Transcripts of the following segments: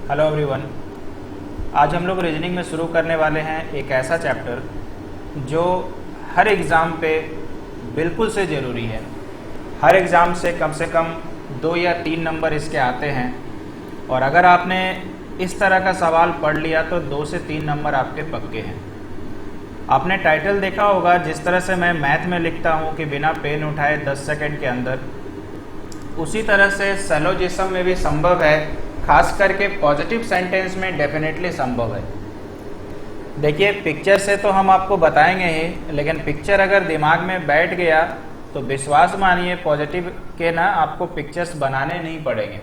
Hello everyone. आज हम लोग रीजनिंग में शुरू करने वाले हैं एक ऐसा चैप्टर जो हर एग्ज़ाम पे बिल्कुल से ज़रूरी है। हर एग्ज़ाम से कम 2 या 3 नंबर इसके आते हैं और अगर आपने इस तरह का सवाल पढ़ लिया तो 2 से 3 नंबर आपके पक्के हैं। आपने टाइटल देखा होगा, जिस तरह से मैं मैथ में लिखता हूँ कि बिना पेन उठाए 10 सेकंड के अंदर, उसी तरह से सैलोजिज्म में भी संभव है, खास करके पॉजिटिव सेंटेंस में डेफिनेटली संभव है। देखिए, पिक्चर से तो हम आपको बताएंगे ही, लेकिन पिक्चर अगर दिमाग में बैठ गया तो विश्वास मानिए पॉजिटिव के ना आपको पिक्चर्स बनाने नहीं पड़ेंगे।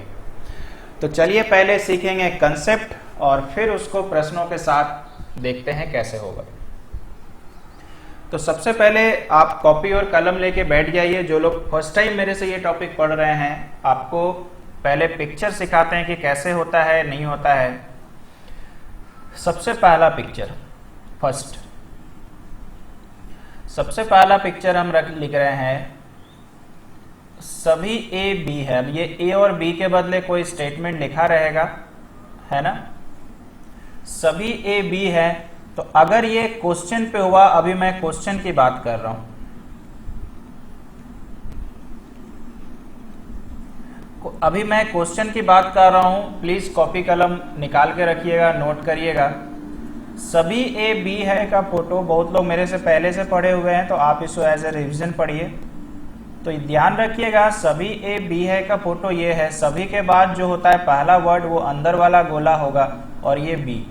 तो चलिए पहले सीखेंगे कंसेप्ट और फिर उसको प्रश्नों के साथ देखते हैं कैसे होगा। तो सबसे पहले आप कॉपी और कलम लेके बैठ जाइए। जो लोग फर्स्ट टाइम मेरे से ये टॉपिक पढ़ रहे हैं, आपको पहले पिक्चर सिखाते हैं कि कैसे होता है, नहीं होता है। सबसे पहला पिक्चर, फर्स्ट सबसे पहला पिक्चर हम लिख रहे हैं, सभी ए बी है। ये ए और बी के बदले कोई स्टेटमेंट लिखा रहेगा, है ना। सभी ए बी है, तो अगर ये क्वेश्चन पे हुआ, अभी मैं क्वेश्चन की बात कर रहा हूं, अभी मैं क्वेश्चन की बात कर रहा हूं, प्लीज कॉपी कलम निकाल के रखिएगा, नोट करिएगा। सभी ए बी है का फोटो, बहुत लोग मेरे से पहले से पढ़े हुए हैं तो आप इसको एज ए रिविजन पढ़िए। तो ध्यान रखिएगा, सभी ए बी है का फोटो ये है। सभी के बाद जो होता है पहला वर्ड वो अंदर वाला गोला होगा और ये बी।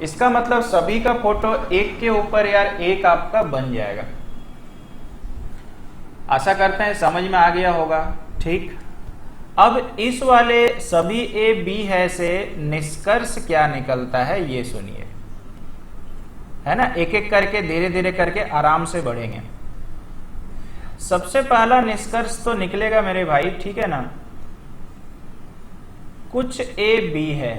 इसका मतलब सभी का फोटो एक के ऊपर यार एक आपका बन जाएगा। आशा करते हैं समझ में आ गया होगा, ठीक। अब इस वाले सभी ए बी है से निष्कर्ष क्या निकलता है ये सुनिए, है ना। एक एक करके धीरे धीरे करके आराम से बढ़ेंगे। सबसे पहला निष्कर्ष तो निकलेगा मेरे भाई, ठीक है ना। कुछ ए बी है।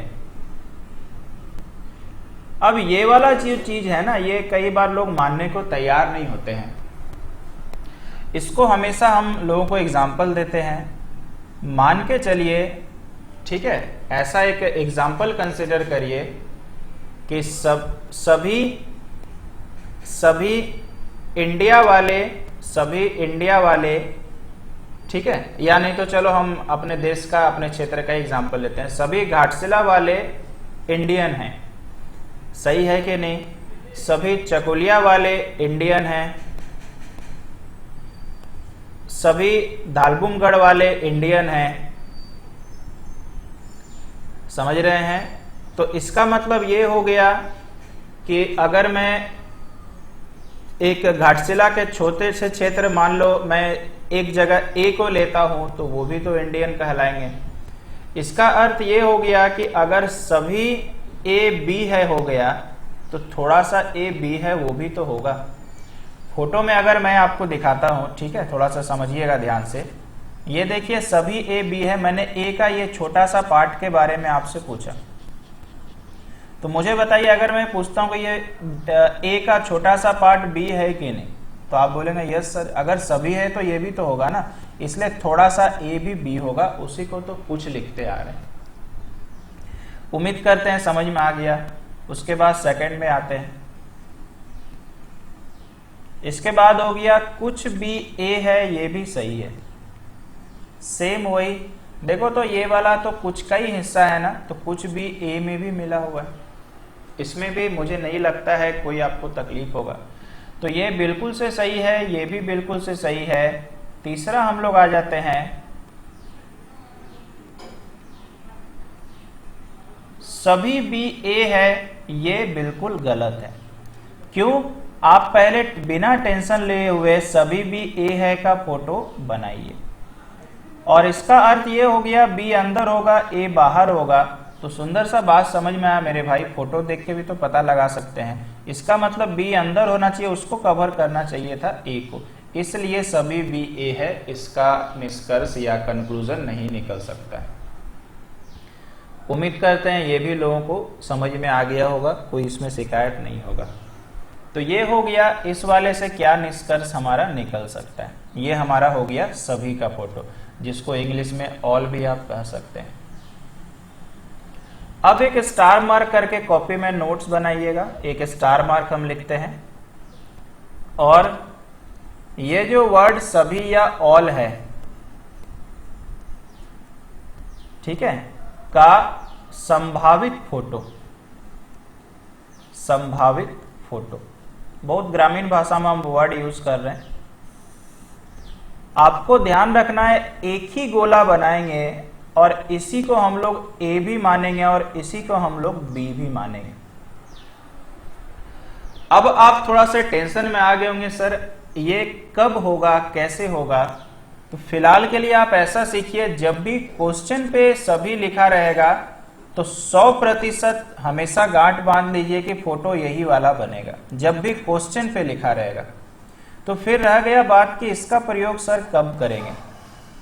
अब ये वाला चीज है ना, ये कई बार लोग मानने को तैयार नहीं होते हैं। इसको हमेशा हम लोगों को एग्जाम्पल देते हैं। मान के चलिए, ठीक है, ऐसा एक एग्जाम्पल कंसिडर करिए कि सभी इंडिया वाले, ठीक है, या नहीं तो चलो हम अपने देश का, अपने क्षेत्र का एग्जाम्पल लेते हैं। सभी घाटशिला वाले इंडियन हैं, सही है कि नहीं। सभी चकुलिया वाले इंडियन हैं, सभी दालबुमगढ़ वाले इंडियन हैं, समझ रहे हैं। तो इसका मतलब ये हो गया कि अगर मैं एक घाटशिला के छोटे से क्षेत्र, मान लो मैं एक जगह ए को लेता हूं, तो वो भी तो इंडियन कहलाएंगे। इसका अर्थ ये हो गया कि अगर सभी ए बी है हो गया, तो थोड़ा सा ए बी है वो भी तो होगा। फोटो में अगर मैं आपको दिखाता हूं, ठीक है, थोड़ा सा समझिएगा ध्यान से। ये देखिए सभी ए बी है। मैंने ए का ये छोटा सा पार्ट के बारे में आपसे पूछा, तो मुझे बताइए, अगर मैं पूछता हूं कि ये ए का छोटा सा पार्ट बी है कि नहीं, तो आप बोलेंगे यस सर। अगर सभी है तो ये भी तो होगा ना, इसलिए थोड़ा सा ए भी बी होगा, उसी को तो कुछ लिखते आ रहे हैं। उम्मीद करते हैं समझ में आ गया। उसके बाद सेकंड में आते हैं। इसके बाद हो गया कुछ भी ए है, ये भी सही है, सेम वही। देखो तो ये वाला तो कुछ का ही हिस्सा है ना, तो कुछ भी ए में भी मिला हुआ है, इसमें भी मुझे नहीं लगता है कोई आपको तकलीफ होगा। तो ये बिल्कुल से सही है, ये भी बिल्कुल से सही है। तीसरा हम लोग आ जाते हैं, सभी भी ए है, ये बिल्कुल गलत है। क्यों? आप पहले बिना टेंशन लिए हुए सभी भी ए है का फोटो बनाइए, और इसका अर्थ ये हो गया बी अंदर होगा, ए बाहर होगा। तो सुंदर सा बात समझ में आया मेरे भाई, फोटो देख के भी तो पता लगा सकते हैं। इसका मतलब बी अंदर होना चाहिए, उसको कवर करना चाहिए था ए को, इसलिए सभी बी ए है। इसका निष्कर्ष या कंक्लूजन नहीं निकल सकता है। उम्मीद करते हैं ये भी लोगों को समझ में आ गया होगा, कोई इसमें शिकायत नहीं होगा। तो ये हो गया इस वाले से क्या निष्कर्ष हमारा निकल सकता है। ये हमारा हो गया सभी का फोटो, जिसको इंग्लिश में ऑल भी आप कह सकते हैं। अब एक स्टार मार्क करके कॉपी में नोट्स बनाइएगा। एक स्टार मार्क हम लिखते हैं और ये जो वर्ड सभी या ऑल है, ठीक है, का संभावित फोटो, संभावित फोटो, बहुत ग्रामीण भाषा में हम वर्ड यूज कर रहे हैं। आपको ध्यान रखना है, एक ही गोला बनाएंगे और इसी को हम लोग ए भी मानेंगे और इसी को हम लोग बी भी मानेंगे। अब आप थोड़ा सा टेंशन में आ गए होंगे, सर ये कब होगा, कैसे होगा? तो फिलहाल के लिए आप ऐसा सीखिए, जब भी क्वेश्चन पे सभी लिखा रहेगा तो 100% हमेशा गांठ बांध लीजिए कि फोटो यही वाला बनेगा, जब भी क्वेश्चन पे लिखा रहेगा। तो फिर रह गया बात कि इसका प्रयोग सर कब करेंगे?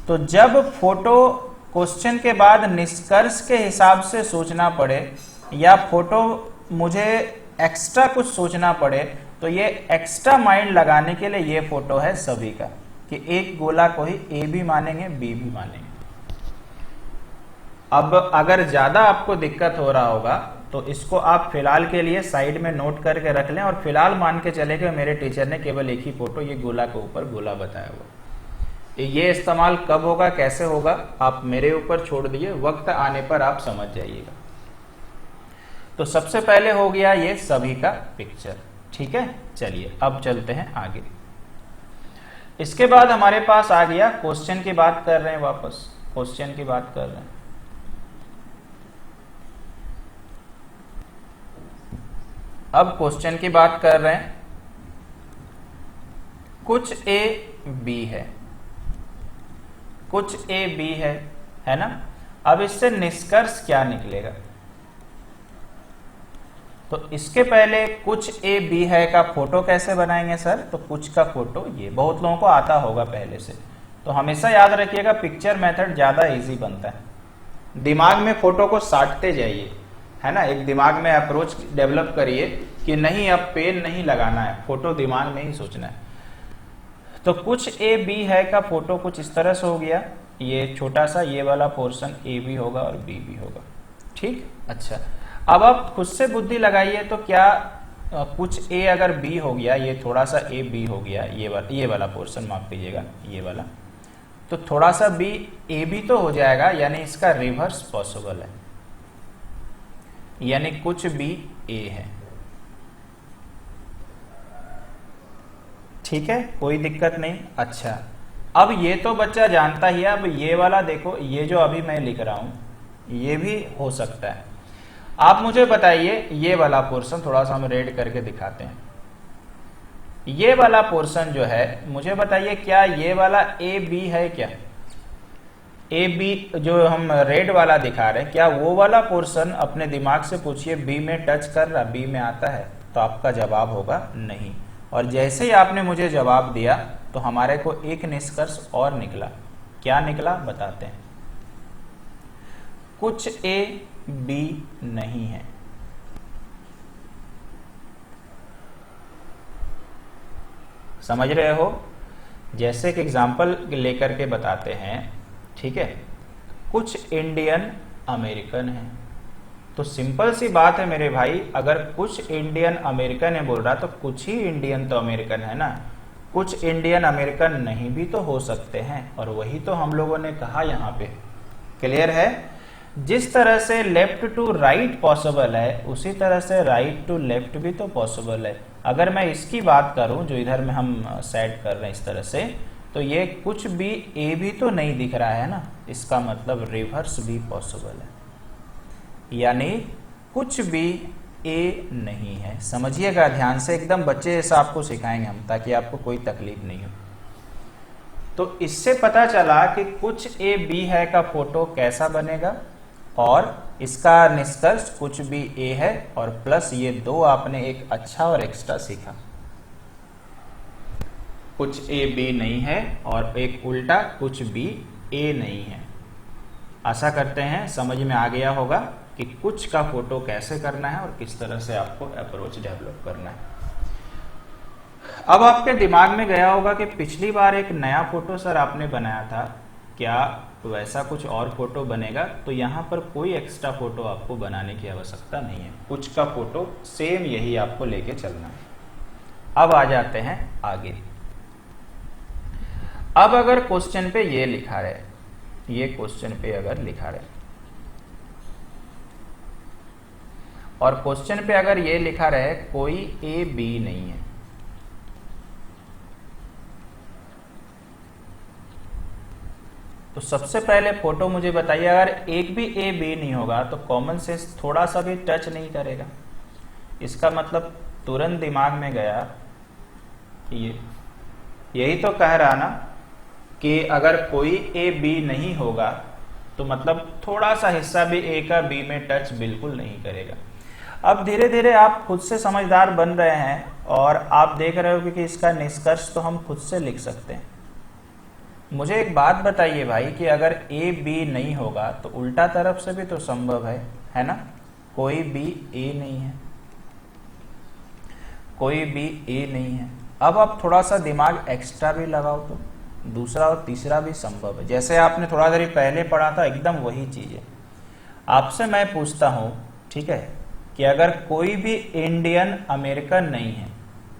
तो जब फोटो क्वेश्चन के बाद निष्कर्ष के हिसाब से सोचना पड़े या फोटो मुझे एक्स्ट्रा कुछ सोचना पड़े, तो ये एक्स्ट्रा माइंड लगाने के लिए ये फोटो है सभी का, कि एक गोला को ही ए भी मानेंगे बी भी मानेंगे। अब अगर ज्यादा आपको दिक्कत हो रहा होगा तो इसको आप फिलहाल के लिए साइड में नोट करके रख लें और फिलहाल मान के चले कि मेरे टीचर ने केवल एक ही फोटो ये गोला के ऊपर गोला बताया हुआ। ये इस्तेमाल कब होगा, कैसे होगा, आप मेरे ऊपर छोड़ दिए, वक्त आने पर आप समझ जाइएगा। तो सबसे पहले हो गया ये सभी का पिक्चर, ठीक है। चलिए अब चलते हैं आगे। इसके बाद हमारे पास आ गया क्वेश्चन की बात कर रहे हैं, वापस क्वेश्चन की बात कर रहे हैं। अब क्वेश्चन की बात कर रहे हैं, कुछ ए बी है, कुछ ए बी है ना। अब इससे निष्कर्ष क्या निकलेगा? तो इसके पहले कुछ ए बी है का फोटो कैसे बनाएंगे सर? तो कुछ का फोटो ये बहुत लोगों को आता होगा पहले से, तो हमेशा याद रखिएगा पिक्चर मेथड ज्यादा इजी बनता है। दिमाग में फोटो को साटते जाइए, है ना, एक दिमाग में अप्रोच डेवलप करिए कि नहीं अब पेन नहीं लगाना है, फोटो दिमाग में ही सोचना है। तो कुछ ए बी है का फोटो कुछ इस तरह से हो गया, ये छोटा सा ये वाला पोर्शन ए भी होगा और बी भी होगा, ठीक। अच्छा, अब आप खुद से बुद्धि लगाइए, तो क्या कुछ ए अगर बी हो गया, ये थोड़ा सा ए बी हो गया, ये वाला पोर्शन माफ कीजिएगा, ये वाला, तो थोड़ा सा बी ए भी तो हो जाएगा, यानी इसका रिवर्स पॉसिबल है, यानी कुछ बी ए है, ठीक है, कोई दिक्कत नहीं। अच्छा, अब ये तो बच्चा जानता ही है, अब ये वाला देखो, ये जो अभी मैं लिख रहा हूं ये भी हो सकता है। आप मुझे बताइए, ये वाला पोर्शन थोड़ा सा हम रेड करके दिखाते हैं, ये वाला पोर्शन जो है, मुझे बताइए क्या ये वाला ए बी है? क्या ए बी जो हम रेड वाला दिखा रहे हैं, क्या वो वाला पोर्शन अपने दिमाग से पूछिए बी में टच कर रहा, बी में आता है? तो आपका जवाब होगा नहीं। और जैसे ही आपने मुझे जवाब दिया तो हमारे को एक निष्कर्ष और निकला। क्या निकला बताते हैं, कुछ ए बी नहीं है। समझ रहे हो? जैसे कि एग्जाम्पल लेकर के बताते हैं, ठीक है, कुछ इंडियन अमेरिकन है, तो सिंपल सी बात है मेरे भाई, अगर कुछ इंडियन अमेरिकन है बोल रहा तो कुछ ही इंडियन तो अमेरिकन है ना, कुछ इंडियन अमेरिकन नहीं भी तो हो सकते हैं, और वही तो हम लोगों ने कहा यहाँ पे। क्लियर है? जिस तरह से लेफ्ट टू राइट पॉसिबल है, उसी तरह से राइट टू लेफ्ट भी तो पॉसिबल है। अगर मैं इसकी बात करूं जो इधर में हम सेट कर रहे हैं इस तरह से, तो ये कुछ भी ए भी तो नहीं दिख रहा है ना, इसका मतलब रिवर्स भी पॉसिबल है, यानी कुछ भी ए नहीं है। समझिएगा ध्यान से, एकदम बच्चे जैसा आपको सिखाएंगे हम, ताकि आपको कोई तकलीफ नहीं हो। तो इससे पता चला कि कुछ ए बी है का फोटो कैसा बनेगा, और इसका निष्कर्ष कुछ भी ए है, और प्लस ये दो आपने एक अच्छा और एक्स्ट्रा सीखा, कुछ ए बी नहीं है और एक उल्टा कुछ बी ए नहीं है। आशा करते हैं समझ में आ गया होगा कि कुछ का फोटो कैसे करना है और किस तरह से आपको अप्रोच डेवलप करना है। अब आपके दिमाग में गया होगा कि पिछली बार एक नया फोटो सर आपने बनाया था, क्या तो वैसा कुछ और फोटो बनेगा। तो यहाँ पर कोई एक्स्ट्रा फोटो आपको बनाने की आवश्यकता नहीं है, कुछ का फोटो सेम यही आपको लेके चलना है। अब आ जाते हैं आगे। अब अगर क्वेश्चन पे ये लिखा रहे, ये क्वेश्चन पे अगर लिखा रहे और क्वेश्चन पे अगर ये लिखा रहे कोई ए बी नहीं है, तो सबसे पहले फोटो मुझे बताइए, अगर एक भी ए बी नहीं होगा तो कॉमन सेंस थोड़ा सा भी टच नहीं करेगा। इसका मतलब तुरंत दिमाग में गया कि यही तो कह रहा ना कि अगर कोई ए बी नहीं होगा तो मतलब थोड़ा सा हिस्सा भी ए का बी में टच बिल्कुल नहीं करेगा। अब धीरे धीरे आप खुद से समझदार बन रहे हैं और आप देख रहे हो कि इसका निष्कर्ष तो हम खुद से लिख सकते हैं। मुझे एक बात बताइए भाई कि अगर ए बी नहीं होगा तो उल्टा तरफ से भी तो संभव है ना? कोई भी ए नहीं है, कोई भी ए नहीं है। अब आप थोड़ा सा दिमाग एक्स्ट्रा भी लगाओ तो दूसरा और तीसरा भी संभव है। जैसे आपने थोड़ा देर पहले पढ़ा था, एकदम वही चीज है। आपसे मैं पूछता हूं, ठीक है, कि अगर कोई भी इंडियन अमेरिकन नहीं है,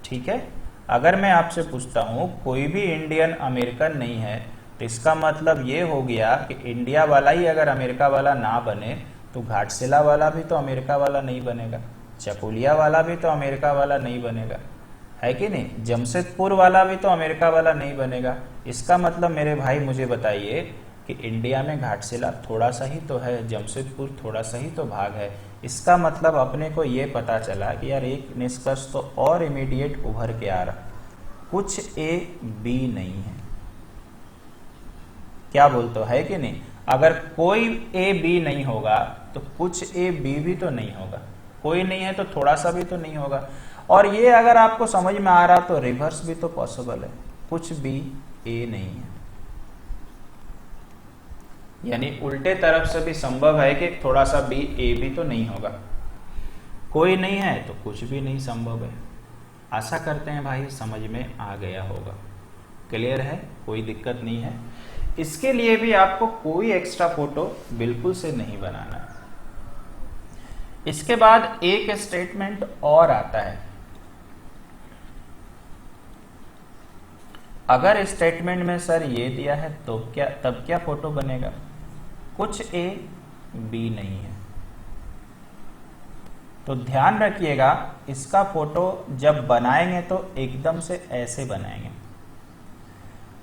ठीक है, अगर मैं आपसे पूछता हूं कोई भी इंडियन अमेरिकन नहीं है, तो इसका मतलब ये हो गया कि इंडिया वाला ही अगर अमेरिका वाला ना बने तो घाटशिला वाला भी तो अमेरिका वाला नहीं बनेगा, चकुलिया वाला भी तो अमेरिका वाला नहीं बनेगा, है कि नहीं? जमशेदपुर वाला भी तो अमेरिका वाला नहीं बनेगा। इसका मतलब मेरे भाई मुझे बताइए कि इंडिया में घाटशिला थोड़ा सा ही तो है, जमशेदपुर थोड़ा सा ही तो भाग है। इसका मतलब अपने को ये पता चला कि यार एक निष्कर्ष तो और इमीडिएट उभर के आ रहा, कुछ ए बी नहीं है। क्या बोलते हो, है कि नहीं? अगर कोई ए बी नहीं होगा तो कुछ ए बी भी तो नहीं होगा, कोई नहीं है तो थोड़ा सा भी तो नहीं होगा। और ये अगर आपको समझ में आ रहा तो रिवर्स भी तो पॉसिबल है, कुछ भी ए नहीं है, यानी उल्टे तरफ से भी संभव है कि थोड़ा सा भी ए भी तो नहीं होगा। कोई नहीं है तो कुछ भी नहीं संभव है। आशा करते हैं भाई समझ में आ गया होगा, क्लियर है, कोई दिक्कत नहीं है। इसके लिए भी आपको कोई एक्स्ट्रा फोटो बिल्कुल से नहीं बनाना। इसके बाद एक स्टेटमेंट और आता है। अगर स्टेटमेंट में सर ये दिया है तो तब क्या फोटो बनेगा? कुछ ए बी नहीं है। तो ध्यान रखिएगा, इसका फोटो जब बनाएंगे तो एकदम से ऐसे बनाएंगे।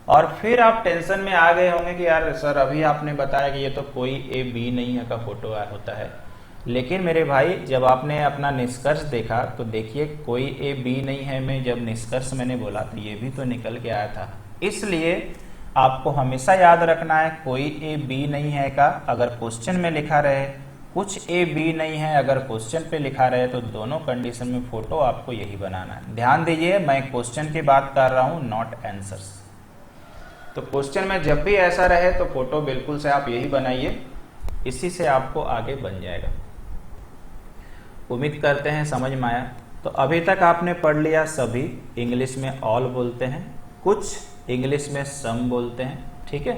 और फिर आप टेंशन में आ गए होंगे कि यार सर अभी आपने बताया कि ये तो कोई ए बी नहीं है का फोटो होता है, लेकिन मेरे भाई जब आपने अपना निष्कर्ष देखा तो देखिए कोई ए बी नहीं है में जब निष्कर्ष मैंने बोला तो ये भी तो निकल के आया था। इसलिए आपको हमेशा याद रखना है कोई ए बी नहीं है का अगर क्वेश्चन में लिखा रहे, कुछ ए बी नहीं है अगर क्वेश्चन पे लिखा रहे, तो दोनों कंडीशन में फोटो आपको यही बनाना है। ध्यान दीजिए, मैं क्वेश्चन की बात कर रहा हूं, नॉट आंसर्स। तो क्वेश्चन में जब भी ऐसा रहे तो फोटो बिल्कुल से आप यही बनाइए, इसी से आपको आगे बन जाएगा। उम्मीद करते हैं समझ में आया। तो अभी तक आपने पढ़ लिया, सभी इंग्लिश में ऑल बोलते हैं, कुछ इंग्लिश में सम बोलते हैं, ठीक है,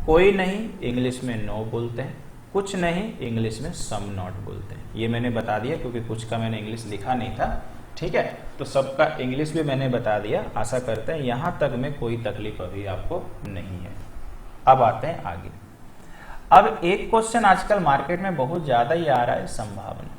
कोई नहीं इंग्लिश में नो बोलते हैं, कुछ नहीं इंग्लिश में सम नॉट बोलते हैं। ये मैंने बता दिया क्योंकि कुछ का मैंने इंग्लिश लिखा नहीं था, ठीक है, तो सबका इंग्लिश भी मैंने बता दिया। आशा करते हैं यहां तक में कोई तकलीफ अभी आपको नहीं है। अब आते हैं आगे। अब एक क्वेश्चन आजकल मार्केट में बहुत ज्यादा ही आ रहा है, संभावना।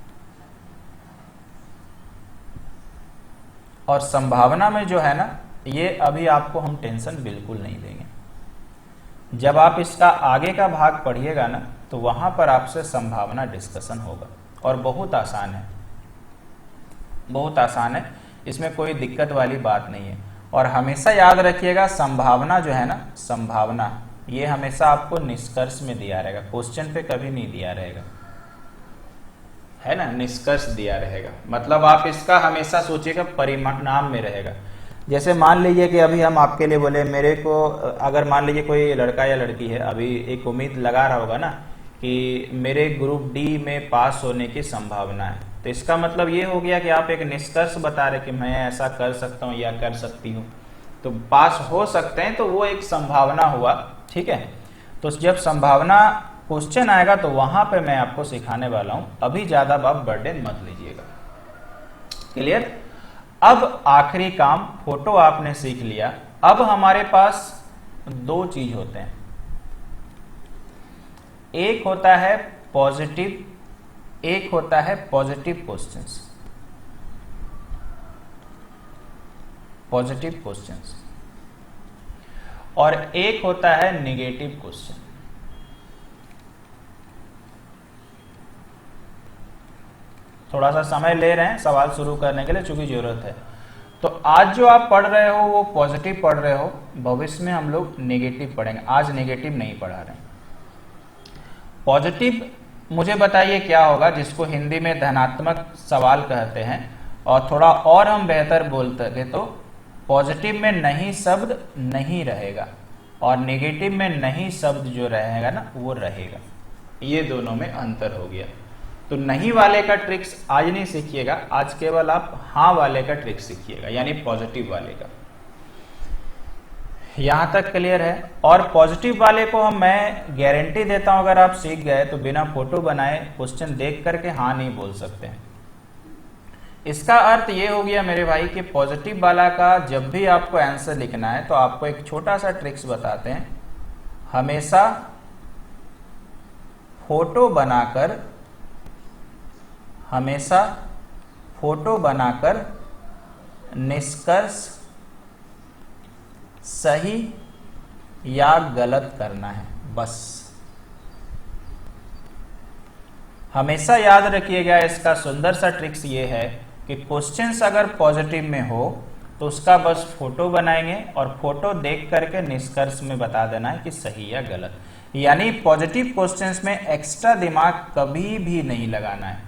और संभावना में जो है ना, ये अभी आपको हम टेंशन बिल्कुल नहीं देंगे। जब आप इसका आगे का भाग पढ़िएगा ना तो वहां पर आपसे संभावना डिस्कशन होगा, और बहुत आसान है, बहुत आसान है, इसमें कोई दिक्कत वाली बात नहीं है। और हमेशा याद रखिएगा संभावना जो है ना, संभावना ये हमेशा आपको निष्कर्ष में दिया रहेगा, क्वेश्चन पे कभी नहीं दिया रहेगा, है ना, निष्कर्ष दिया रहेगा। मतलब आप इसका हमेशा सोचिएगा परिणाम में रहेगा। जैसे मान लीजिए कि अभी हम आपके लिए बोले, मेरे को अगर मान लीजिए कोई लड़का या लड़की है, अभी एक उम्मीद लगा रहा होगा ना कि मेरे ग्रुप डी में पास होने की संभावना है, तो इसका मतलब ये हो गया कि आप एक निष्कर्ष बता रहे कि मैं ऐसा कर सकता हूँ या कर सकती हूँ, तो पास हो सकते हैं, तो वो एक संभावना हुआ, ठीक है। तो जब संभावना क्वेश्चन आएगा तो वहां पे मैं आपको सिखाने वाला हूं, अभी ज्यादा आप बर्डन मत लीजिएगा। क्लियर? अब आखिरी काम, फोटो आपने सीख लिया। अब हमारे पास दो चीज होते हैं, एक होता है पॉजिटिव, एक होता है पॉजिटिव क्वेश्चंस, पॉजिटिव क्वेश्चंस, और एक होता है नेगेटिव क्वेश्चन। थोड़ा सा समय ले रहे हैं सवाल शुरू करने के लिए, चूंकि जरूरत है। तो आज जो आप पढ़ रहे हो वो पॉजिटिव पढ़ रहे हो, भविष्य में हम लोग नेगेटिव पढ़ेंगे। आज नेगेटिव नहीं पढ़ा रहे हैं। पॉजिटिव मुझे बताइए क्या होगा, जिसको हिंदी में धनात्मक सवाल कहते हैं, और थोड़ा और हम बेहतर बोलते हैं तो पॉजिटिव में नहीं शब्द नहीं रहेगा और नेगेटिव में नहीं शब्द जो रहेगा ना वो रहेगा। ये दोनों में अंतर हो गया। तो नहीं वाले का ट्रिक्स आज नहीं सीखिएगा, आज केवल आप हाँ वाले का ट्रिक्स सीखिएगा, यानी पॉजिटिव वाले का। यहां तक क्लियर है? और पॉजिटिव वाले को मैं गारंटी देता हूं, अगर आप सीख गए तो बिना फोटो बनाए क्वेश्चन देख करके हाँ नहीं बोल सकते हैं। इसका अर्थ ये हो गया मेरे भाई कि पॉजिटिव वाला का जब भी आपको आंसर लिखना है तो आपको एक छोटा सा ट्रिक्स बताते हैं, हमेशा फोटो बनाकर, हमेशा फोटो बनाकर निष्कर्ष सही या गलत करना है, बस। हमेशा याद रखिएगा, इसका सुंदर सा ट्रिक्स ये है कि क्वेश्चंस अगर पॉजिटिव में हो तो उसका बस फोटो बनाएंगे और फोटो देख करके निष्कर्ष में बता देना है कि सही या गलत। यानी पॉजिटिव क्वेश्चंस में एक्स्ट्रा दिमाग कभी भी नहीं लगाना है।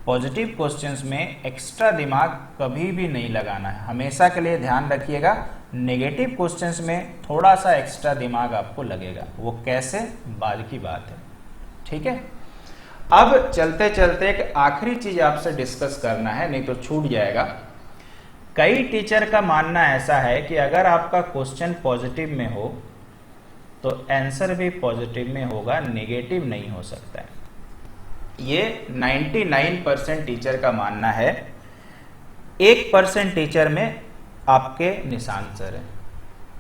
पॉजिटिव क्वेश्चंस में एक्स्ट्रा दिमाग कभी भी नहीं लगाना है, हमेशा के लिए ध्यान रखिएगा। नेगेटिव क्वेश्चंस में थोड़ा सा एक्स्ट्रा दिमाग आपको लगेगा, वो कैसे, बाद की बात है। ठीक है? अब चलते चलते एक आखिरी चीज आपसे डिस्कस करना है, नहीं तो छूट जाएगा। कई टीचर का मानना ऐसा है कि अगर आपका क्वेश्चन पॉजिटिव में हो तो आंसर भी पॉजिटिव में होगा, नेगेटिव नहीं हो सकता है। ये 99% टीचर का मानना है, 1% टीचर में आपके निशान सर है।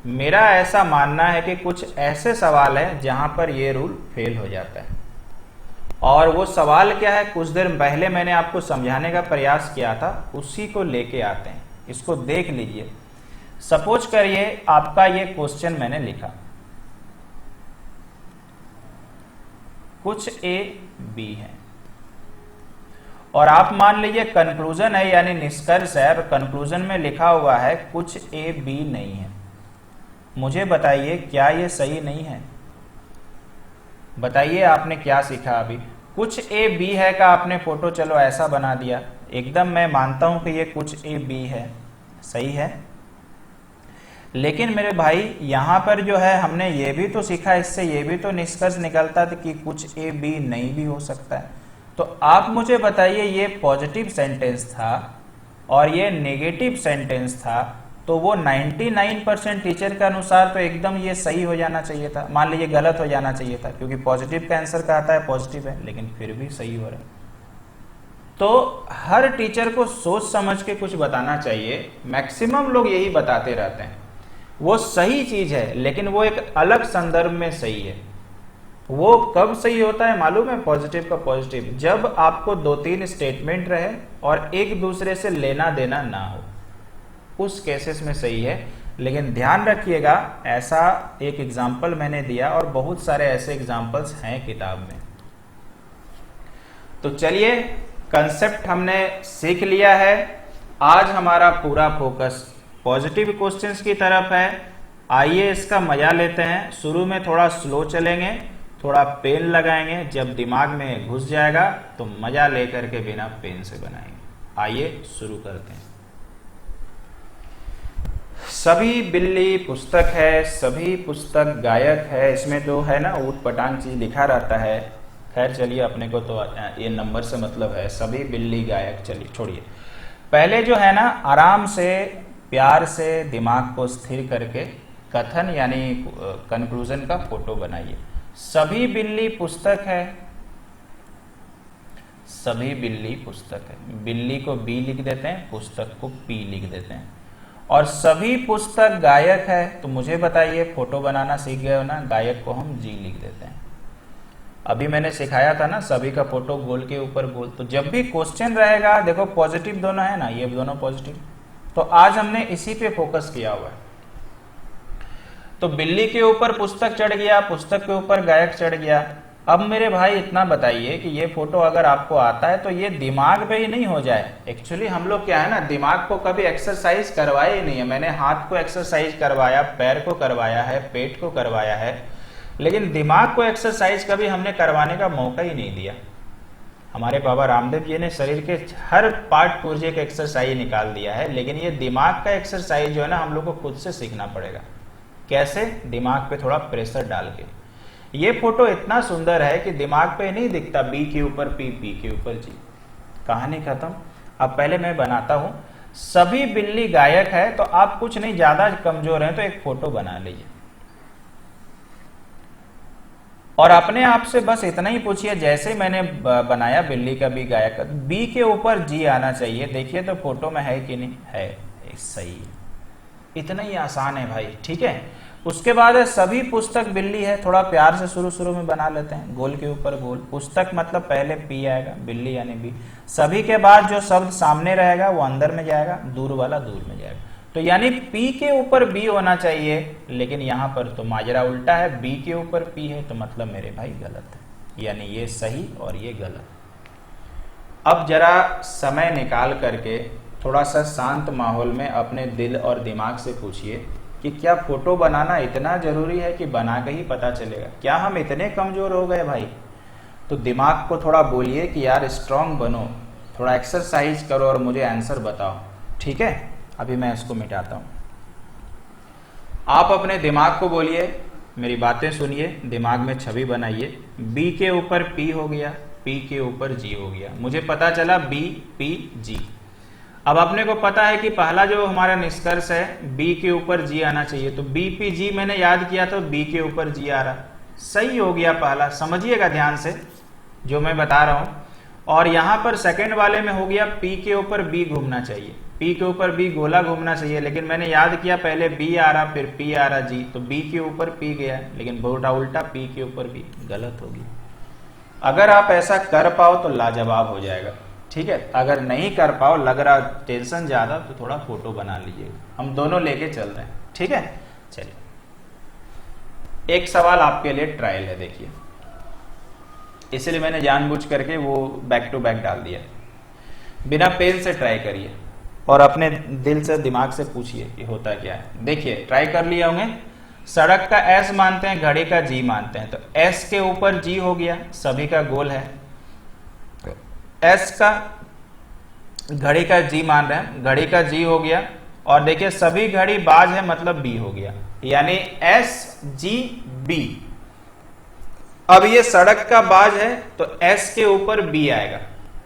मेरा ऐसा मानना है कि कुछ ऐसे सवाल है जहां पर ये रूल फेल हो जाता है। और वो सवाल क्या है, कुछ देर पहले मैंने आपको समझाने का प्रयास किया था, उसी को लेके आते हैं। इसको देख लीजिए। सपोज करिए आपका ये क्वेश्चन मैंने लिखा, कुछ ए बी है, और आप मान लीजिए कंक्लूजन है यानी निष्कर्ष है, और कंक्लूजन में लिखा हुआ है कुछ ए बी नहीं है। मुझे बताइए क्या ये सही नहीं है? बताइए आपने क्या सीखा अभी? कुछ ए बी है का आपने फोटो चलो ऐसा बना दिया, एकदम मैं मानता हूं कि ये कुछ ए बी है, सही है। लेकिन मेरे भाई यहां पर जो है हमने ये भी तो सीखा, इससे ये भी तो निष्कर्ष निकलता था कि कुछ ए बी नहीं भी हो सकता है। तो आप मुझे बताइए, ये पॉजिटिव सेंटेंस था और ये नेगेटिव सेंटेंस था, तो वो 99% टीचर के अनुसार तो एकदम ये सही हो जाना चाहिए था। मान लीजिए गलत हो जाना चाहिए था, क्योंकि पॉजिटिव का आंसर कहता है पॉजिटिव है, लेकिन फिर भी सही हो रहा है। तो हर टीचर को सोच समझ के कुछ बताना चाहिए। मैक्सिमम लोग यही बताते रहते हैं, वो सही चीज है लेकिन वो एक अलग संदर्भ में सही है। वो कब सही होता है मालूम है? पॉजिटिव का पॉजिटिव, जब आपको 2-3 स्टेटमेंट रहे और एक दूसरे से लेना देना ना हो, उस केसेस में सही है। लेकिन ध्यान रखिएगा, ऐसा एक एग्जाम्पल मैंने दिया और बहुत सारे ऐसे एग्जाम्पल्स हैं किताब में। तो चलिए, कंसेप्ट हमने सीख लिया है। आज हमारा पूरा फोकस पॉजिटिव क्वेश्चंस की तरफ है। आइए इसका मजा लेते हैं। शुरू में थोड़ा स्लो चलेंगे, थोड़ा पेन लगाएंगे, जब दिमाग में घुस जाएगा तो मजा लेकर के बिना पेन से बनाएंगे। आइए शुरू करते हैं। सभी बिल्ली पुस्तक है, सभी पुस्तक गायक है, इसमें तो है ना ऊट पटांग चीज लिखा रहता है। खैर चलिए, अपने को तो ये नंबर से मतलब है, सभी बिल्ली गायक। चलिए छोड़िए, पहले जो है ना आराम से प्यार से दिमाग को स्थिर करके कथन यानी कंक्लूजन का फोटो बनाइए। सभी बिल्ली पुस्तक है, सभी बिल्ली पुस्तक है, बिल्ली को बी लिख देते हैं, पुस्तक को पी लिख देते हैं। और सभी पुस्तक गायक है, तो मुझे बताइए, फोटो बनाना सीख गए हो ना, गायक को हम जी लिख देते हैं। अभी मैंने सिखाया था ना सभी का फोटो गोल के ऊपर गोल, तो जब भी क्वेश्चन रहेगा, देखो पॉजिटिव दोनों है ना, ये दोनों पॉजिटिव, तो आज हमने इसी पे फोकस किया हुआ है। तो बिल्ली के ऊपर पुस्तक चढ़ गया, पुस्तक के ऊपर गायक चढ़ गया। अब मेरे भाई इतना बताइए कि ये फोटो अगर आपको आता है तो ये दिमाग पे ही नहीं हो जाए। एक्चुअली हम लोग क्या है ना, दिमाग को कभी एक्सरसाइज करवाया ही नहीं है। मैंने हाथ को एक्सरसाइज करवाया, पैर को करवाया है, पेट को करवाया है, लेकिन दिमाग को एक्सरसाइज कभी हमने करवाने का मौका ही नहीं दिया। हमारे बाबा रामदेव जी ने शरीर के हर पार्ट पुर्जे का एक्सरसाइज निकाल दिया है, लेकिन ये दिमाग का एक्सरसाइज जो है ना, हम लोग को खुद से सीखना पड़ेगा। कैसे? दिमाग पे थोड़ा प्रेशर डाल के। ये फोटो इतना सुंदर है कि दिमाग पे नहीं दिखता बी के ऊपर पी, पी के ऊपर जी। कहानी खत्म। अब पहले मैं बनाता हूं। सभी बिल्ली गायक है, तो आप कुछ नहीं, ज्यादा कमजोर हैं तो एक फोटो बना लीजिए और अपने आप से बस इतना ही पूछिए, जैसे मैंने बनाया बिल्ली का बी गायक, बी के ऊपर जी आना चाहिए। देखिए तो फोटो में है कि नहीं है, सही। इतना ही आसान है भाई, ठीक है। उसके बाद है सभी पुस्तक बिल्ली है, थोड़ा प्यार से शुरू में बना लेते हैं, गोल के ऊपर गोल। पुस्तक मतलब पहले पी आएगा, बिल्ली यानी बी। सभी के बाद जो शब्द सामने रहेगा वो अंदर में जाएगा, दूर वाला दूर में जाएगा। तो यानी पी के ऊपर बी होना चाहिए, लेकिन यहां पर तो माजरा उल्टा है, बी के ऊपर पी है, तो मतलब मेरे भाई गलत है, यानी ये सही और ये गलत। अब जरा समय निकाल करके थोड़ा सा शांत माहौल में अपने दिल और दिमाग से पूछिए कि क्या फोटो बनाना इतना जरूरी है कि बना के ही पता चलेगा? क्या हम इतने कमजोर हो गए भाई? तो दिमाग को थोड़ा बोलिए कि यार स्ट्रांग बनो, थोड़ा एक्सरसाइज करो और मुझे आंसर बताओ, ठीक है। अभी मैं इसको मिटाता हूं। आप अपने दिमाग को बोलिए, मेरी बातें सुनिए, दिमाग में छवि बनाइए। बी के ऊपर पी हो गया, पी के ऊपर जी हो गया, मुझे पता चला बी पी जी। अब अपने को पता है कि पहला जो हमारा निष्कर्ष है बी के ऊपर जी आना चाहिए, तो बी पी जी मैंने याद किया तो बी के ऊपर जी आ रहा, सही हो गया पहला। समझिएगा ध्यान से जो मैं बता रहा हूं। और यहां पर सेकंड वाले में हो गया पी के ऊपर बी घूमना चाहिए, पी के ऊपर बी गोला घूमना चाहिए, लेकिन मैंने याद किया पहले बी आ रहा फिर पी आ रहा जी, तो बी के ऊपर पी गया, लेकिन बोटा उल्टा पी के ऊपर बी, गलत होगी। अगर आप ऐसा कर पाओ तो लाजवाब हो जाएगा, ठीक है। अगर नहीं कर पाओ, लग रहा टेंशन ज्यादा, तो थोड़ा फोटो बना लीजिएगा, हम दोनों लेके चल रहे हैं, ठीक है। चलिए एक सवाल आपके लिए ट्रायल है, देखिए, इसलिए मैंने जानबूझ करके वो बैक टू बैक डाल दिया। बिना पेन से ट्राई करिए और अपने दिल से दिमाग से पूछिए कि होता क्या है। देखिए ट्राई कर लिए होंगे। सड़क का एस मानते हैं, घड़ी का जी मानते हैं, तो एस के ऊपर जी हो गया, सभी का गोल है। एस का घड़ी का जी मान रहे हैं, घड़ी का जी हो गया, और देखिए सभी घड़ी बाज है मतलब बी हो गया, यानी एस जी बी। अब ये सड़क का बाज है तो एस के ऊपर बी आएगा,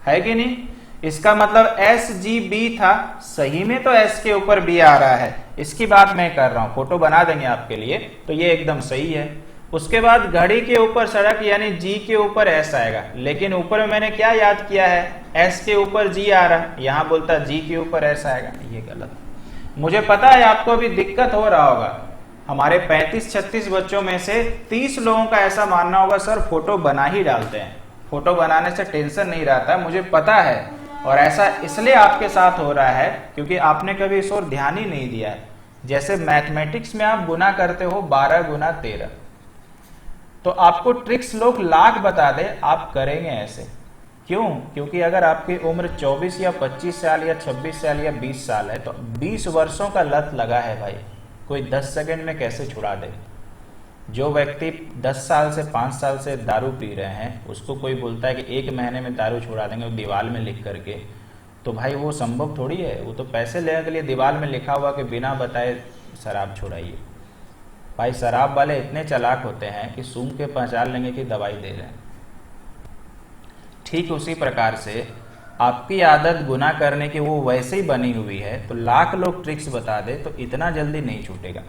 है कि नहीं? इसका मतलब एस जी बी था, सही में तो एस के ऊपर बी आ रहा है, इसकी बात मैं कर रहा हूं। फोटो बना देंगे आपके लिए, तो ये एकदम सही है। उसके बाद घड़ी के ऊपर सड़क यानी जी के ऊपर एस आएगा, लेकिन ऊपर में मैंने क्या याद किया है, एस के ऊपर जी आ रहा है, यहां बोलता जी के ऊपर एस आएगा, ये गलत। मुझे पता है आपको भी दिक्कत हो रहा होगा। हमारे 35-36 बच्चों में से 30 लोगों का ऐसा मानना होगा, सर फोटो बना ही डालते हैं, फोटो बनाने से टेंशन नहीं रहता, मुझे पता है। और ऐसा इसलिए आपके साथ हो रहा है क्योंकि आपने कभी इस ओर ध्यान ही नहीं दिया है। जैसे मैथमेटिक्स में आप गुना करते हो 12 गुना 13, तो आपको ट्रिक्स लोग लाख बता दे, आप करेंगे ऐसे क्यों? क्योंकि अगर आपकी उम्र 24 या 25 साल या 26 साल या 20 साल है, तो 20 वर्षों का लत लगा है भाई, कोई 10 सेकंड में कैसे छुड़ा दे। जो व्यक्ति 10 साल से 5 साल से दारू पी रहे हैं, उसको कोई बोलता है कि 1 महीने में दारू छुड़ा देंगे दीवार में लिख करके, तो भाई वो संभव थोड़ी है। वो तो पैसे लेने के लिए दीवार में लिखा हुआ कि बिना बताए शराब छुड़ाइए। भाई शराब वाले इतने चालाक होते हैं कि सूंघ के पहचान लेंगे कि दवाई दे रहे हैं। ठीक उसी प्रकार से आपकी आदत गुनाह करने की वो वैसे ही बनी हुई है, तो लाख लोग ट्रिक्स बता दे तो इतना जल्दी नहीं छूटेगा।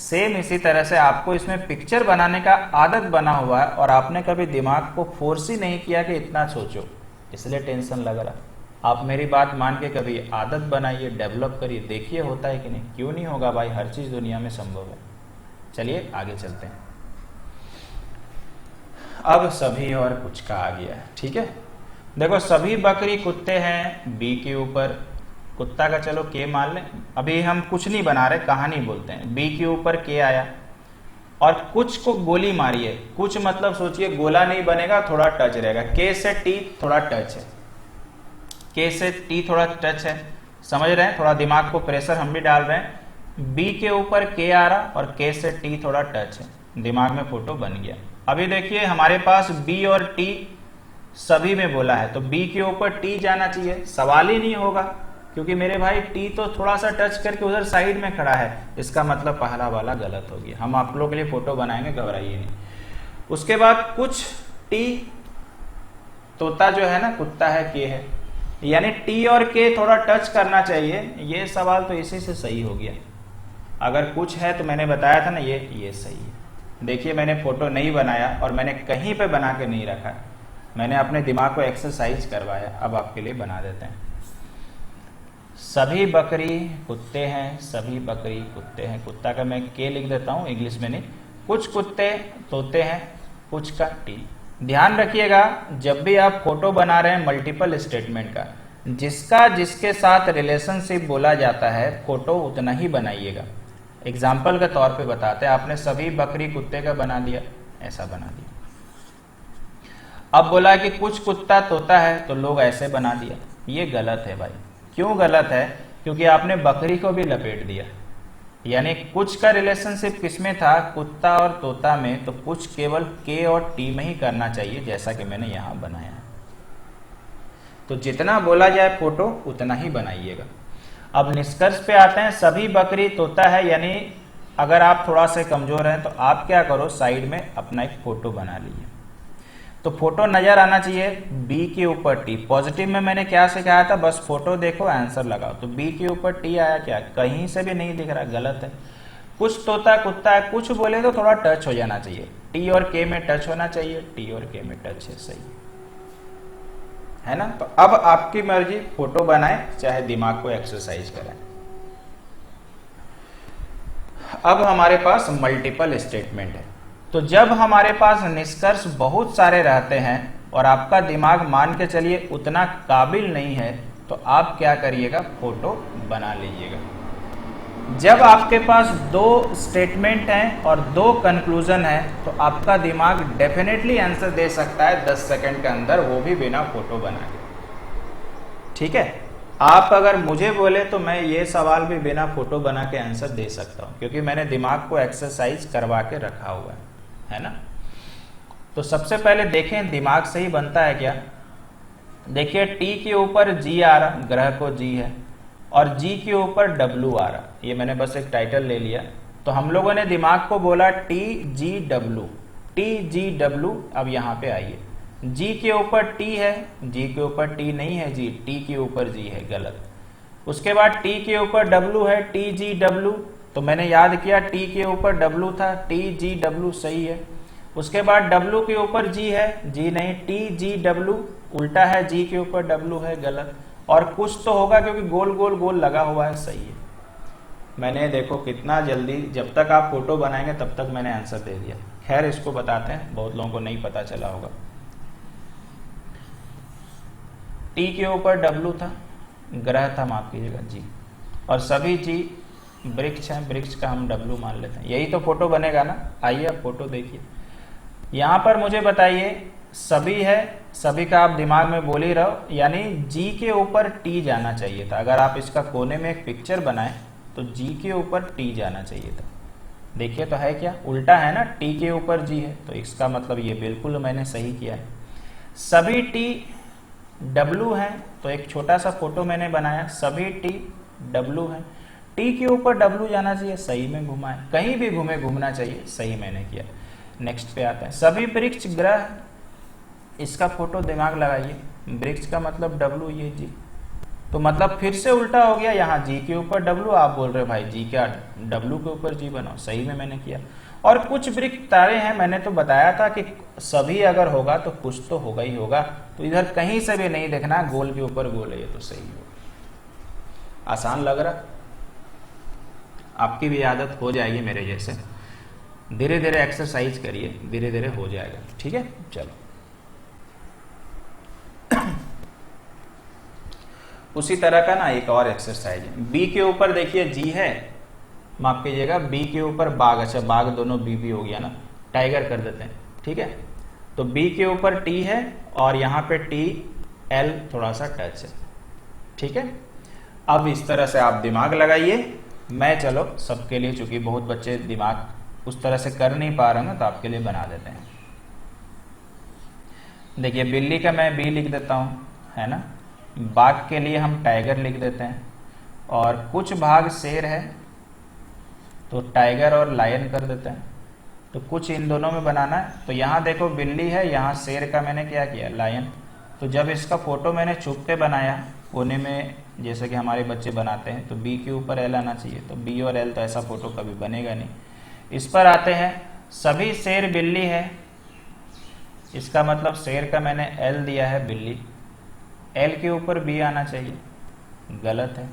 सेम इसी तरह से आपको इसमें पिक्चर बनाने का आदत बना हुआ है और आपने कभी दिमाग को फोर्स ही नहीं किया कि इतना सोचो, इसलिए टेंशन लग रहा। आप मेरी बात मान के कभी आदत बनाइए, डेवलप करिए, देखिए होता है कि नहीं। क्यों नहीं होगा भाई, हर चीज दुनिया में संभव है। चलिए आगे चलते हैं। अब सभी और कुछ का आ गया है, ठीक है। देखो सभी बकरी कुत्ते हैं बी के ऊपर, कुत्ता का चलो के मान लें, अभी हम कुछ नहीं बना रहे, कहानी बोलते हैं। बी के ऊपर के आया और कुछ को गोली मारी है। कुछ मतलब सोचिए गोला नहीं बनेगा, थोड़ा टच रहेगा। के से टी थोड़ा टच है, के से टी थोड़ा टच है, समझ रहे हैं। थोड़ा दिमाग को प्रेशर हम भी डाल रहे हैं। बी के ऊपर के आ रहा और के से टी थोड़ा टच है, दिमाग में फोटो बन गया। अभी देखिए हमारे पास बी और टी सभी में बोला है, तो बी के ऊपर टी जाना चाहिए, सवाल ही नहीं होगा, क्योंकि मेरे भाई टी तो थोड़ा सा टच करके उधर साइड में खड़ा है। इसका मतलब पहला वाला गलत हो गया। हम आप लोगों के लिए फोटो बनाएंगे, घबराइए नहीं। उसके बाद कुछ टी, तोता जो है ना कुत्ता है के है, यानी टी और के थोड़ा टच करना चाहिए। ये सवाल तो इसी से सही हो गया। अगर कुछ है तो मैंने बताया था ना, ये सही है। देखिए मैंने फोटो नहीं बनाया और मैंने कहीं पे बना के नहीं रखा, मैंने अपने दिमाग को एक्सरसाइज करवाया। अब आपके लिए बना देते हैं। सभी बकरी कुत्ते हैं, सभी बकरी कुत्ते हैं। कुत्ता का मैं के लिख देता हूं, इंग्लिश में नहीं। कुछ कुत्ते तोते हैं, कुछ का टी। ध्यान रखिएगा जब भी आप फोटो बना रहे हैं मल्टीपल स्टेटमेंट का, जिसका जिसके साथ रिलेशनशिप बोला जाता है फोटो उतना ही बनाइएगा। एग्जाम्पल के तौर पे बताते हैं, आपने सभी बकरी कुत्ते का बना दिया, ऐसा बना दिया। अब बोला कि कुछ कुत्ता तोता है, तो लोग ऐसे बना दिया। ये गलत है भाई। क्यों गलत है? क्योंकि आपने बकरी को भी लपेट दिया। यानी कुछ का रिलेशनशिप किसमें था? कुत्ता और तोता में। तो कुछ केवल के और टी में ही करना चाहिए, जैसा कि मैंने यहां बनाया है। तो जितना बोला जाए फोटो उतना ही बनाइएगा। अब निष्कर्ष पे आते हैं। सभी बकरी तोता है, यानी अगर आप थोड़ा से कमजोर हैं तो आप क्या करो, साइड में अपना एक फोटो बना लीजिए। तो फोटो नजर आना चाहिए बी के ऊपर टी। पॉजिटिव में मैंने क्या सिखाया था, बस फोटो देखो आंसर लगाओ। तो बी के ऊपर टी आया क्या? कहीं से भी नहीं दिख रहा, गलत है। कुछ तोता कुत्ता है, कुछ बोले तो थोड़ा टच हो जाना चाहिए। टी और के में टच होना चाहिए, टी और के में टच है, सही है ना। तो अब आपकी मर्जी, फोटो बनाए चाहे दिमाग को एक्सरसाइज करें। अब हमारे पास मल्टीपल स्टेटमेंट है। तो जब हमारे पास निष्कर्ष बहुत सारे रहते हैं और आपका दिमाग मान के चलिए उतना काबिल नहीं है, तो आप क्या करिएगा, फोटो बना लीजिएगा। जब आपके पास 2 स्टेटमेंट हैं और 2 कंक्लूजन है, तो आपका दिमाग डेफिनेटली आंसर दे सकता है 10 सेकंड के अंदर, वो भी बिना फोटो बना के। ठीक है, आप अगर मुझे बोले तो मैं ये सवाल भी बिना फोटो बना के आंसर दे सकता हूं, क्योंकि मैंने दिमाग को एक्सरसाइज करवा के रखा हुआ है ना। तो सबसे पहले देखें दिमाग से ही बनता है क्या। देखिए टी के ऊपर जी आ रहा, ग्रह को जी है, और जी के ऊपर डब्लू आ रहा। ये मैंने बस एक टाइटल ले लिया। तो हम लोगों ने दिमाग को बोला T G W, T G W. अब यहाँ पे आइए, जी के ऊपर टी है, जी के ऊपर टी नहीं है, जी टी के ऊपर जी है, गलत। उसके बाद टी के ऊपर डब्लू है, टी जी डब्लू। तो मैंने याद किया टी के ऊपर डब्लू था, टी जी डब्लू सही है। उसके बाद डब्लू के ऊपर जी है, जी नहीं, टी जी डब्लू उल्टा है, जी के ऊपर डब्लू है, गलत। और कुछ तो होगा क्योंकि गोल गोल गोल लगा हुआ है, सही है। मैंने देखो कितना जल्दी, जब तक आप फोटो बनाएंगे तब तक मैंने आंसर दे दिया। खैर इसको बताते हैं, बहुत लोगों को नहीं पता चला होगा। टी के ऊपर डब्लू था, ग्रह था, माफ कीजिएगा, जी, और सभी जी वृक्ष है, वृक्ष का हम डब्लू मान लेते हैं। यही तो फोटो बनेगा ना। आइए अब फोटो देखिए। यहां पर मुझे बताइए सभी है, सभी का आप दिमाग में बोल ही रहो, यानी जी के ऊपर टी जाना चाहिए था। अगर आप इसका कोने में एक पिक्चर बनाए तो जी के ऊपर टी जाना चाहिए था। देखिए तो है क्या, उल्टा है ना, टी के ऊपर जी है, तो इसका मतलब ये बिल्कुल मैंने सही किया है। सभी टी डब्लू है, तो एक छोटा सा फोटो मैंने बनाया, सभी टी डब्लू है, टी के ऊपर डब्लू जाना चाहिए, सही में घुमाए, कहीं भी घूमे घूमना चाहिए, सही मैंने किया। नेक्स्ट पे आते हैं, सभी वृक्ष ग्रह, इसका फोटो दिमाग लगाइए, वृक्ष का मतलब डब्लू, ये जी, तो मतलब फिर से उल्टा हो गया, यहाँ जी के ऊपर डब्लू, आप बोल रहे भाई जी क्या डब्लू के ऊपर जी बनाओ, सही में मैंने किया। और कुछ वृत्त तारे हैं, मैंने तो बताया था कि सभी अगर होगा तो कुछ तो होगा ही होगा, तो इधर कहीं से भी नहीं देखना गोल के ऊपर गोल है, ये तो सही होगा। आसान लग रहा, आपकी भी आदत हो जाएगी मेरे जैसे, धीरे धीरे एक्सरसाइज करिए, धीरे धीरे हो जाएगा, ठीक है। चलो उसी तरह का ना एक और एक्सरसाइज है, बी के ऊपर देखिए जी है, माफ कीजिएगा, बी के ऊपर बाघ, अच्छा बाघ दोनों बी हो गया ना, टाइगर कर देते हैं, ठीक है। तो बी के ऊपर टी है और यहाँ पे टी एल थोड़ा सा टच है, ठीक है। अब इस तरह से आप दिमाग लगाइए, मैं चलो सबके लिए, चूंकि बहुत बच्चे दिमाग उस तरह से कर नहीं पा रहे हैं तो आपके लिए बना देते हैं। देखिए बिल्ली का मैं बी लिख देता हूँ, है ना, बाघ के लिए हम टाइगर लिख देते हैं, और कुछ भाग शेर है तो टाइगर और लायन कर देते हैं। तो कुछ इन दोनों में बनाना है, तो यहाँ देखो बिल्ली है, यहाँ शेर का मैंने क्या किया लायन। तो जब इसका फोटो मैंने छुप के बनाया कोने में, जैसे कि हमारे बच्चे बनाते हैं, तो बी के ऊपर एल आना चाहिए, तो बी और एल तो ऐसा फोटो कभी बनेगा नहीं। इस पर आते हैं, सभी शेर बिल्ली है, इसका मतलब शेर का मैंने एल दिया है बिल्ली, एल के ऊपर बी आना चाहिए, गलत है।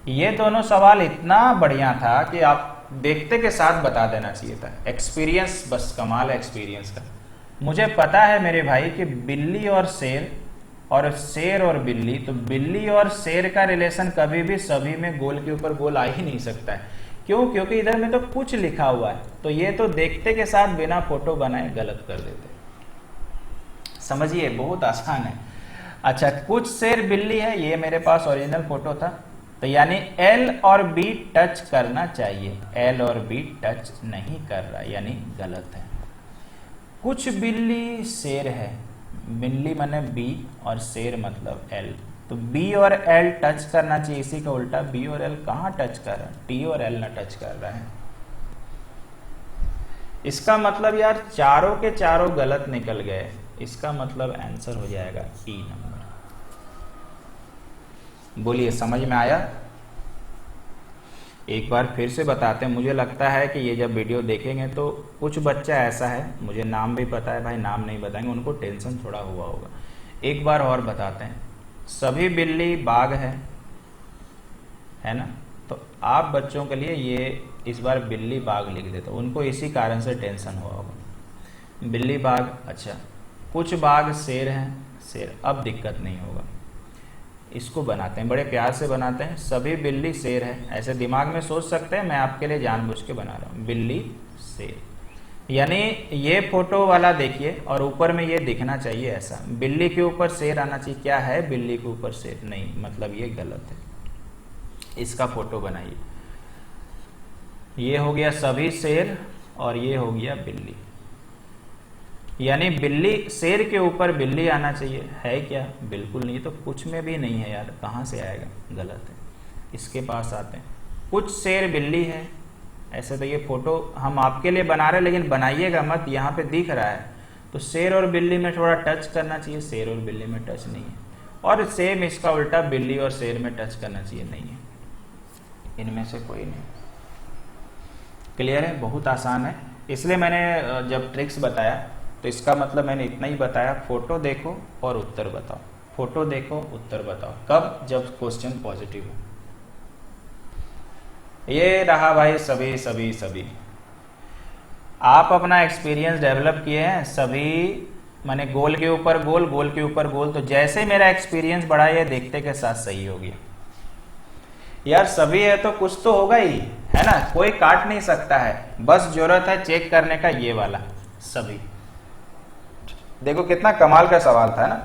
ये दोनों सवाल इतना बढ़िया था कि आप देखते के साथ बता देना चाहिए था। एक्सपीरियंस, बस कमाल है एक्सपीरियंस का। मुझे पता है मेरे भाई कि बिल्ली और शेर और बिल्ली, तो बिल्ली और शेर का रिलेशन कभी भी सभी में गोल के ऊपर गोल आ ही नहीं सकता है। क्यों? क्योंकि इधर में तो कुछ लिखा हुआ है, तो ये तो देखते के साथ बिना फोटो बनाए गलत कर देते। समझिए, बहुत आसान है। अच्छा, कुछ शेर बिल्ली है, ये मेरे पास ओरिजिनल फोटो था, तो यानी एल और बी टच करना चाहिए, एल और बी टच नहीं कर रहा, यानी गलत है। कुछ बिल्ली शेर है, बिल्ली माने बी और शेर मतलब एल, तो बी और एल टच करना चाहिए, इसी का उल्टा बी और एल कहाँ टच कर रहा है, टी और एल ना टच कर रहा है। इसका मतलब यार चारों के चारों गलत निकल गए, इसका मतलब आंसर हो जाएगा ई नंबर। बोलिए, समझ में आया? एक बार फिर से बताते हैं। मुझे लगता है कि ये जब वीडियो देखेंगे तो कुछ बच्चा ऐसा है, मुझे नाम भी पता है भाई, नाम नहीं बताएंगे, उनको टेंशन थोड़ा हुआ होगा। एक बार और बताते हैं, सभी बिल्ली बाघ है ना, तो आप बच्चों के लिए ये इस बार बिल्ली बाघ लिख देते, उनको इसी कारण से टेंशन हुआ होगा। बिल्ली बाघ, अच्छा कुछ बाघ शेर हैं, शेर, अब दिक्कत नहीं होगा। इसको बनाते हैं, बड़े प्यार से बनाते हैं, सभी बिल्ली शेर है, ऐसे दिमाग में सोच सकते हैं, मैं आपके लिए जानबूझ के बना रहा हूँ, बिल्ली शेर। यानी ये फोटो वाला देखिए और ऊपर में ये दिखना चाहिए ऐसा, बिल्ली के ऊपर शेर आना चाहिए। क्या है, बिल्ली के ऊपर शेर नहीं, मतलब ये गलत है। इसका फोटो बनाइए, ये हो गया सभी शेर और ये हो गया बिल्ली, यानी बिल्ली, शेर के ऊपर बिल्ली आना चाहिए, है क्या? बिल्कुल नहीं, तो कुछ में भी नहीं है यार, कहाँ से आएगा, गलत है। इसके पास आते हैं, कुछ शेर बिल्ली है, ऐसे तो ये फोटो हम आपके लिए बना रहे हैं, लेकिन बनाइएगा मत, यहाँ पे दिख रहा है, तो शेर और बिल्ली में थोड़ा टच करना चाहिए, शेर और बिल्ली में टच नहीं है। और सेम इसका उल्टा, बिल्ली और शेर में टच करना चाहिए, नहीं है, इनमें से कोई नहीं। क्लियर है? बहुत आसान है, इसलिए मैंने जब ट्रिक्स बताया तो इसका मतलब मैंने इतना ही बताया, फोटो देखो और उत्तर बताओ, फोटो देखो उत्तर बताओ। कब? जब क्वेश्चन पॉजिटिव हो। ये रहा भाई, सभी सभी सभी आप अपना एक्सपीरियंस डेवलप किए हैं, सभी माने गोल के ऊपर गोल, गोल के ऊपर गोल, तो जैसे मेरा एक्सपीरियंस बढ़ा, ये देखते के साथ सही हो गया। यार सभी है तो कुछ तो होगा ही, है ना, कोई काट नहीं सकता है, बस जरूरत है चेक करने का, ये वाला सभी। देखो कितना कमाल का सवाल था ना।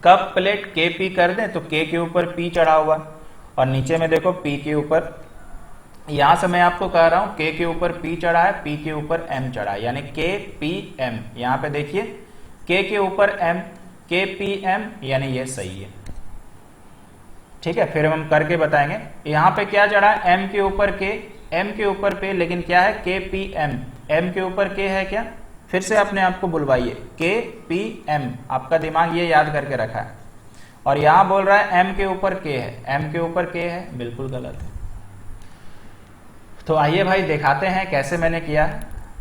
कप प्लेट के पी कर दे, तो के ऊपर पी चढ़ा हुआ, और नीचे में देखो पी के ऊपर, यहां से मैं आपको कह रहा हूं के ऊपर पी चढ़ा है, पी के ऊपर एम चढ़ा है, यानी के पी एम। यहां पे देखिए के ऊपर एम, के पी एम, यानी ये सही है। ठीक है, फिर हम करके बताएंगे। यहां पे क्या चढ़ा है, एम के ऊपर के, एम के ऊपर पे, लेकिन क्या है, के पी एम, एम के ऊपर के है क्या? फिर से अपने आप को बुलवाइए, के पी एम, आपका दिमाग ये याद करके रखा है। और यहां बोल रहा है m के ऊपर k है, m के ऊपर k है, बिल्कुल गलत है। तो आइए भाई दिखाते हैं कैसे मैंने किया।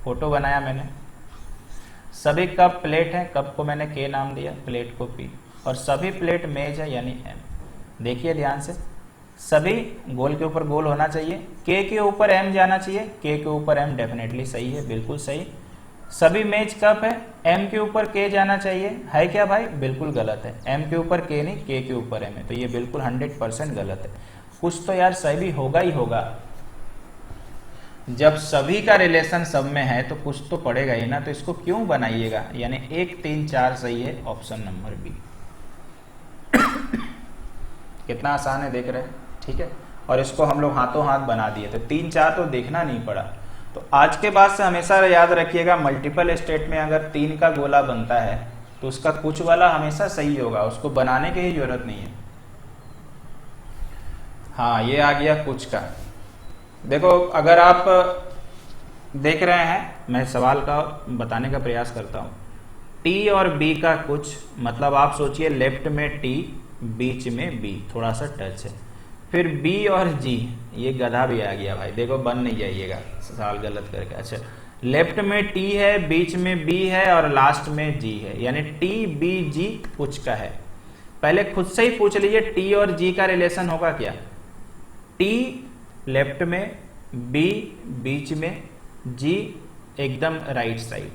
फोटो बनाया मैंने, सभी कप प्लेट है, कप को मैंने k नाम दिया, प्लेट को p, और सभी प्लेट मेज है यानी m। देखिए ध्यान से, सभी गोल के ऊपर गोल होना चाहिए, k के ऊपर m जाना चाहिए, k के ऊपर m डेफिनेटली सही है, बिल्कुल सही। सभी मेज कप है, m के ऊपर k जाना चाहिए, है क्या भाई? बिल्कुल गलत है, m के ऊपर k नहीं, k के ऊपर m है, तो ये बिल्कुल 100% गलत है। कुछ तो यार सही भी होगा ही होगा, जब सभी का रिलेशन सब में है तो कुछ तो पड़ेगा ही ना, तो इसको क्यों बनाइएगा, यानी 1 3 4 सही है, ऑप्शन नंबर बी। कितना आसान है, देख रहे हैं, ठीक है। और इसको हम लोग हाथों हाथ बना दिए थे, 3 4 तो देखना नहीं पड़ा। तो आज के बाद से हमेशा याद रखिएगा, मल्टीपल स्टेट में अगर 3 का गोला बनता है तो उसका कुछ वाला हमेशा सही होगा, उसको बनाने की ही जरूरत नहीं है। हाँ, ये आ गया कुछ का। देखो, अगर आप देख रहे हैं, मैं सवाल का बताने का प्रयास करता हूं। टी और बी का कुछ मतलब आप सोचिए, लेफ्ट में टी, बीच में बी, थोड़ा सा टच है। फिर बी और जी, ये गधा भी आ गया भाई, देखो बन नहीं जाइएगा सवाल गलत करके। अच्छा, लेफ्ट में टी है, बीच में बी है और लास्ट में जी है, यानी टी बी जी कुछ का है। पहले खुद से ही पूछ लीजिए, टी और जी का रिलेशन होगा क्या? टी लेफ्ट में, बी बीच में, जी एकदम राइट साइड।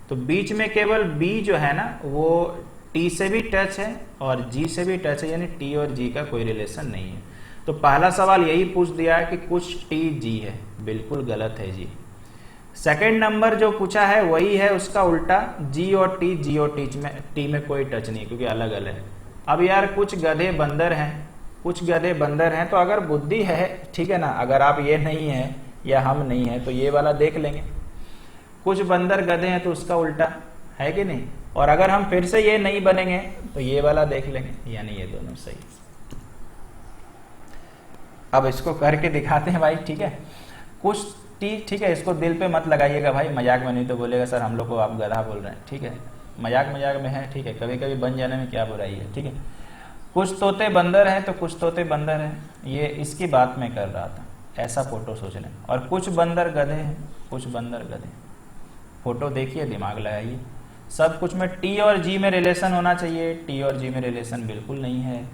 तो बीच में केवल बी जो है ना वो टी से भी टच है और जी से भी टच है, यानी टी और जी का कोई रिलेशन नहीं है। तो पहला सवाल यही पूछ दिया है कि कुछ टी जी है, बिल्कुल गलत है जी। सेकंड नंबर जो पूछा है वही है उसका उल्टा, जी और टी में कोई टच नहीं, क्योंकि अलग अलग है। अब यार कुछ गधे बंदर हैं, कुछ गधे बंदर हैं, तो अगर बुद्धि है, ठीक है ना, अगर आप ये नहीं है या हम नहीं है तो ये वाला देख लेंगे। कुछ बंदर गधे हैं तो उसका उल्टा है कि नहीं, और अगर हम फिर से ये नहीं बनेंगे तो ये वाला देख लेंगे, यानी ये दोनों सही। अब इसको करके दिखाते हैं भाई, ठीक है। कुछ टी, ठीक है, इसको दिल पे मत लगाइएगा भाई, मजाक में, नहीं तो बोलेगा सर हम लोग को आप गधा बोल रहे हैं, ठीक है। मजाक में है, ठीक है, कभी कभी बन जाने में क्या बुराई है, ठीक है। कुछ तोते बंदर हैं तो कुछ तोते बंदर हैं, ये इसकी बात मैं कर रहा था, ऐसा फोटो सोच लें। और कुछ बंदर गधे हैं, कुछ बंदर गधे। फोटो देखिए, दिमाग लगाइए। सब कुछ में टी और जी में रिलेशन होना चाहिए, टी और जी में रिलेशन बिल्कुल नहीं है।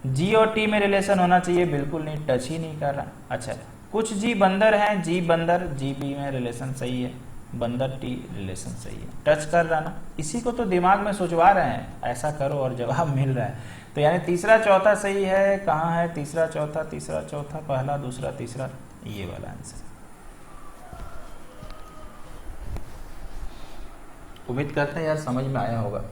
जी और टी में रिलेशन होना चाहिए, बिल्कुल नहीं, टच ही नहीं कर रहा। अच्छा, कुछ जी बंदर हैं, जी बंदर, जी बी में रिलेशन सही है, बंदर टी रिलेशन सही है, टच कर रहा ना, इसी को तो दिमाग में सोचवा रहे हैं, ऐसा करो और जवाब मिल रहा है। तो यानी तीसरा चौथा सही है, कहाँ है तीसरा चौथा, पहला दूसरा तीसरा, ये वाला आंसर। उम्मीद करते हैं यार समझ में आया होगा।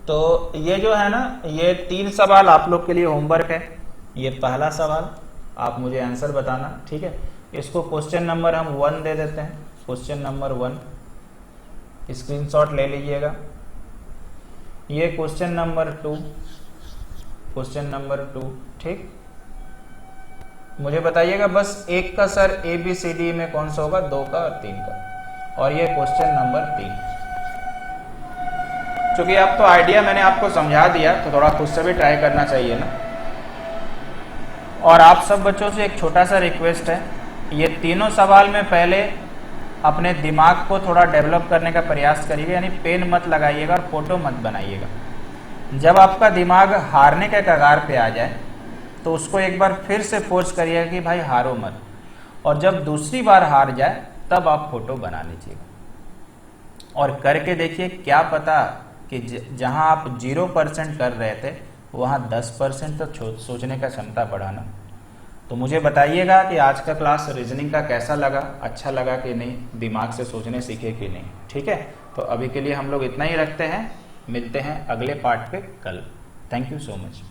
तो ये जो है ना, ये 3 सवाल आप लोग के लिए होमवर्क है। ये पहला सवाल आप मुझे आंसर बताना, ठीक है। इसको क्वेश्चन नंबर हम 1 दे देते हैं, क्वेश्चन नंबर 1 स्क्रीनशॉट ले लीजिएगा। ये क्वेश्चन नंबर 2, क्वेश्चन नंबर 2, ठीक। मुझे बताइएगा बस एक का सर ABCD में कौन सा होगा, 2 का और 3 का। और ये क्वेश्चन नंबर 3। क्योंकि अब तो आइडिया मैंने आपको समझा दिया, तो थोड़ा खुद से भी ट्राई करना चाहिए ना। और आप सब बच्चों से एक छोटा सा रिक्वेस्ट है, ये तीनों सवाल में पहले अपने दिमाग को थोड़ा डेवलप करने का प्रयास करिएगा, यानी पेन मत लगाइएगा और फोटो मत बनाइएगा। जब आपका दिमाग हारने के कगार पे आ जाए तो उसको एक बार फिर से फोर्स करिएगा कि भाई हारो मत, और जब दूसरी बार हार जाए तब आप फोटो बना लीजिएगा और करके देखिए, क्या पता कि जहां आप 0% कर रहे थे वहां 10% तो सोचने का क्षमता बढ़ाना। तो मुझे बताइएगा कि आज का क्लास रीजनिंग का कैसा लगा, अच्छा लगा कि नहीं, दिमाग से सोचने सीखे कि नहीं, ठीक है। तो अभी के लिए हम लोग इतना ही रखते हैं, मिलते हैं अगले पार्ट पे कल। Thank you so much.